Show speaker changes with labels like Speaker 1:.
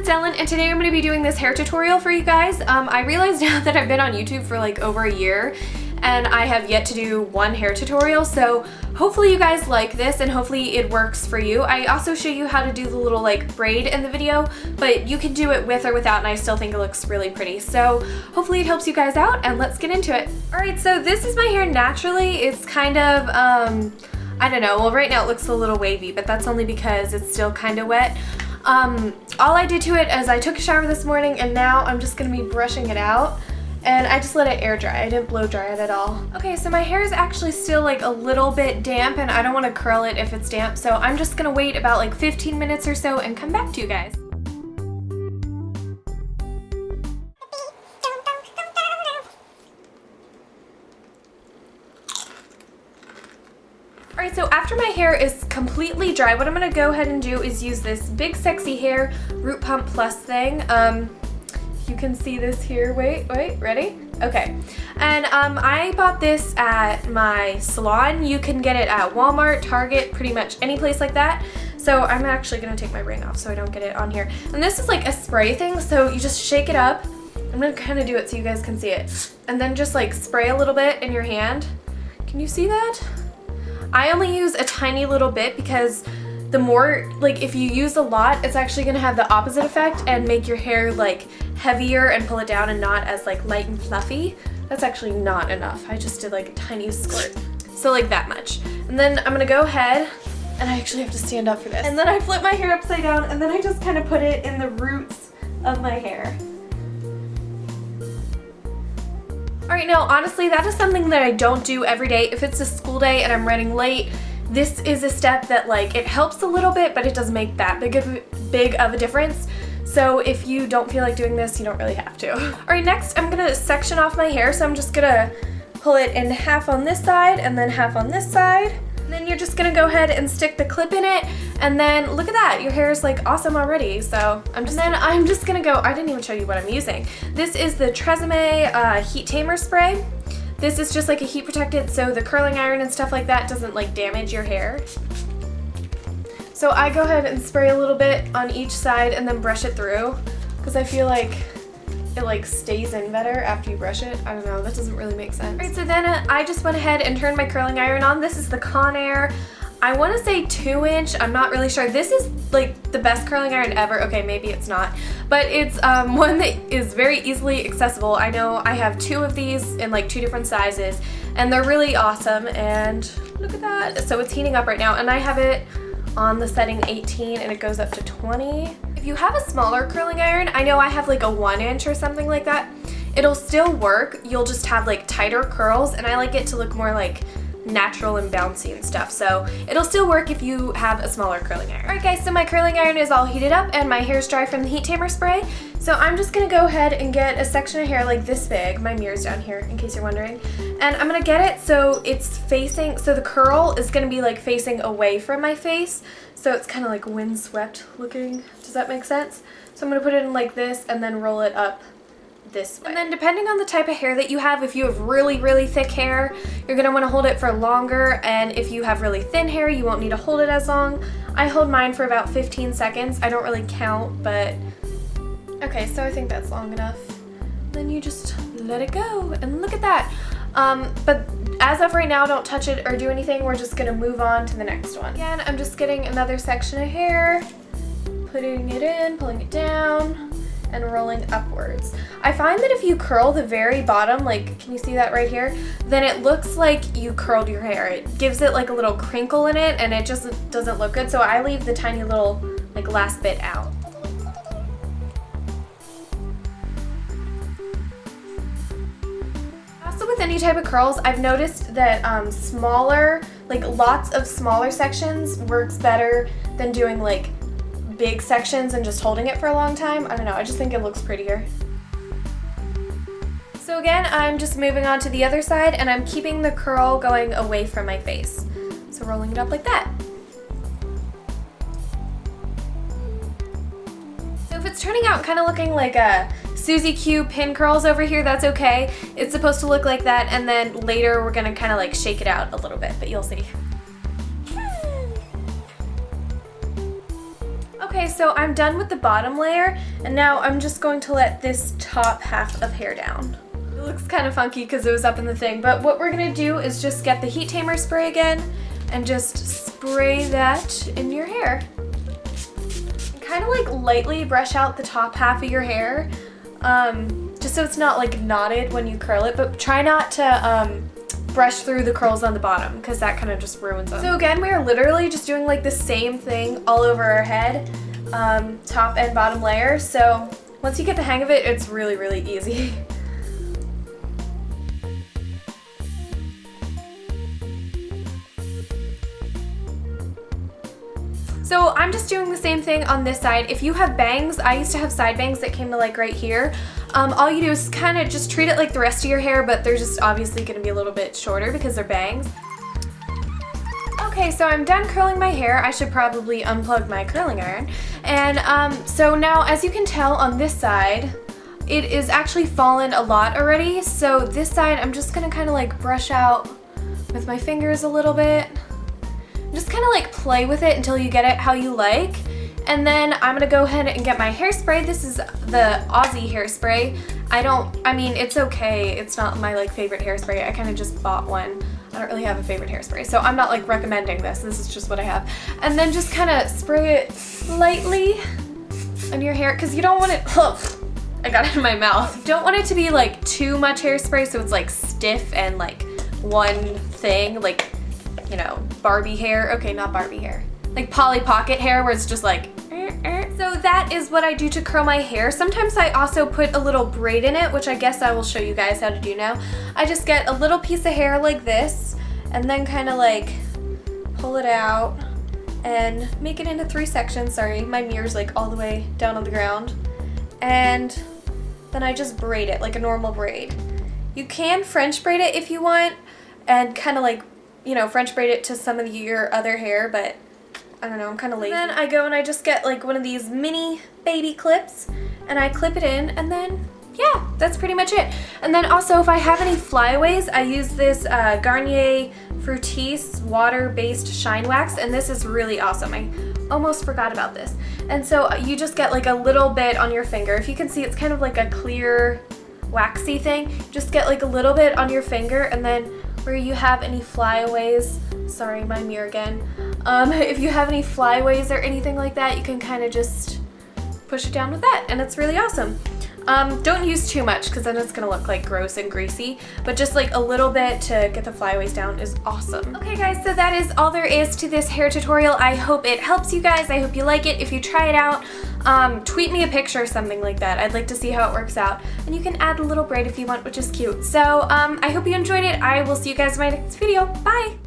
Speaker 1: it's Ellen, and today I'm going to be doing this hair tutorial for you guys. I realized now that I've been on YouTube for like over a year and I have yet to do one hair tutorial, so hopefully you guys like this and hopefully it works for you. I also show you how to do the little like braid in the video, but you can do it with or without and I still think it looks really pretty. So hopefully it helps you guys out and let's get into it. Alright, so this is my hair naturally. It's kind of, I don't know, well right now it looks a little wavy, but that's only because it's still kind of wet. All I did to it is I took a shower this morning and now I'm just going to be brushing it out and I just let it air dry. I didn't blow dry it at all. Okay, so my hair is actually still like a little bit damp and I don't want to curl it if it's damp, so I'm just going to wait about like 15 minutes or so and come back to you guys. Alright, so after my hair is completely dry, what I'm going to go ahead and do is use this Big Sexy Hair Root Pump Plus thing. You can see this here. Wait, ready? Okay. And I bought this at my salon. You can get it at Walmart, Target, pretty much any place like that. So I'm actually going to take my ring off so I don't get it on here. And this is like a spray thing, so you just shake it up. I'm going to kind of do it so you guys can see it. And then just like spray a little bit in your hand. Can you see that? I only use a tiny little bit because the more, like if you use a lot, it's actually going to have the opposite effect and make your hair like heavier and pull it down and not as like light and fluffy. That's actually not enough. I just did like a tiny squirt. So like that much. And then I'm going to go ahead and I actually have to stand up for this. And then I flip my hair upside down and then I just kind of put it in the roots of my hair. Alright, now honestly that is something that I don't do every day. If it's a school day and I'm running late, this is a step that like it helps a little bit, but it doesn't make that big of a difference. So if you don't feel like doing this, you don't really have to. Alright, next I'm gonna section off my hair, so I'm just gonna pull it in half on this side and then half on this side. And then you're just gonna go ahead and stick the clip in it, and then look at that, your hair is like awesome already. So I'm just gonna go, I didn't even show you what I'm using. This is the Tresemme Heat Tamer Spray. This is just like a heat protectant so the curling iron and stuff like that doesn't like damage your hair. So I go ahead and spray a little bit on each side and then brush it through because I feel like it like stays in better after you brush it. I don't know, that doesn't really make sense. Alright, so then I just went ahead and turned my curling iron on. This is the Conair. I want to say 2-inch, I'm not really sure. This is like the best curling iron ever. Okay, maybe it's not, but it's one that is very easily accessible. I know I have 2 of these in like 2 different sizes and they're really awesome, and look at that. So it's heating up right now and I have it on the setting 18 and it goes up to 20. If you have a smaller curling iron, I know I have like a 1-inch or something like that, it'll still work. You'll just have like tighter curls and I like it to look more like natural and bouncy and stuff, so it'll still work if you have a smaller curling iron. Alright guys, so my curling iron is all heated up and my hair's dry from the Heat Tamer spray, so I'm just gonna go ahead and get a section of hair like this big. My mirror's down here in case you're wondering, and I'm gonna get it so it's facing, so the curl is gonna be like facing away from my face, so it's kind of like windswept looking. Does that make sense? So I'm gonna put it in like this and then roll it up this way. And then depending on the type of hair that you have, if you have really thick hair, you're going to want to hold it for longer, and if you have really thin hair, you won't need to hold it as long. I hold mine for about 15 seconds. I don't really count, but okay, so I think that's long enough. Then you just let it go and look at that. But as of right now, don't touch it or do anything. We're just going to move on to the next one. Again, I'm just getting another section of hair, putting it in, pulling it down, and rolling upwards. I find that if you curl the very bottom, like can you see that right here, then it looks like you curled your hair. It gives it like a little crinkle in it and it just doesn't look good, so I leave the tiny little like last bit out. Also with any type of curls, I've noticed that smaller, like lots of smaller sections works better than doing like big sections and just holding it for a long time. I don't know, I just think it looks prettier. So again, I'm just moving on to the other side and I'm keeping the curl going away from my face. So rolling it up like that. So if it's turning out kind of looking like a Suzy Q pin curls over here, that's okay. It's supposed to look like that, and then later we're gonna kind of like shake it out a little bit, but you'll see. Okay, so I'm done with the bottom layer, and now I'm just going to let this top half of hair down. It looks kind of funky because it was up in the thing, but what we're gonna do is just get the heat tamer spray again and just spray that in your hair. And kind of like lightly brush out the top half of your hair, just so it's not like knotted when you curl it, but try not to brush through the curls on the bottom because that kind of just ruins them. So again, we are literally just doing like the same thing all over our head, top and bottom layer. So once you get the hang of it, it's really, really easy. So I'm just doing the same thing on this side. If you have bangs, I used to have side bangs that came to like right here. All you do is kind of just treat it like the rest of your hair, but they're just obviously going to be a little bit shorter because they're bangs. Okay, so I'm done curling my hair. I should probably unplug my curling iron. And so now, as you can tell on this side, it is actually fallen a lot already. So this side, I'm just going to kind of like brush out with my fingers a little bit. Just kind of like play with it until you get it how you like. And then I'm gonna go ahead and get my hairspray. This is the Aussie hairspray. I mean, it's okay. It's not my like favorite hairspray. I kind of just bought one. I don't really have a favorite hairspray, so I'm not like recommending this. This is just what I have. And then just kind of spray it lightly on your hair, because you don't want it, I got it in my mouth. You don't want it to be like too much hairspray so it's like stiff and like one thing, like, you know, Barbie hair. Okay, not Barbie hair. Like Polly Pocket hair where it's just like, So that is what I do to curl my hair. Sometimes I also put a little braid in it, which I guess I will show you guys how to do now. I just get a little piece of hair like this and then kind of like pull it out and make it into 3 sections. Sorry, my mirror's like all the way down on the ground. And then I just braid it like a normal braid. You can French braid it if you want and kind of like, you know, French braid it to some of your other hair, but I don't know, I'm kind of lazy. And then I go and I just get like one of these mini baby clips and I clip it in, and then yeah, that's pretty much it. And then also if I have any flyaways, I use this Garnier Fructis water-based shine wax, and this is really awesome. I almost forgot about this. And so you just get like a little bit on your finger. If you can see, it's kind of like a clear waxy thing. Just get like a little bit on your finger, and then where you have any flyaways, sorry, my mirror again. If you have any flyaways or anything like that, you can kind of just push it down with that, and it's really awesome. Don't use too much because then it's gonna look like gross and greasy, but just like a little bit to get the flyaways down is awesome. Okay guys, so that is all there is to this hair tutorial. I hope it helps you guys. I hope you like it. If you try it out, tweet me a picture or something like that. I'd like to see how it works out. And you can add a little braid if you want, which is cute. So I hope you enjoyed it. I will see you guys in my next video. Bye!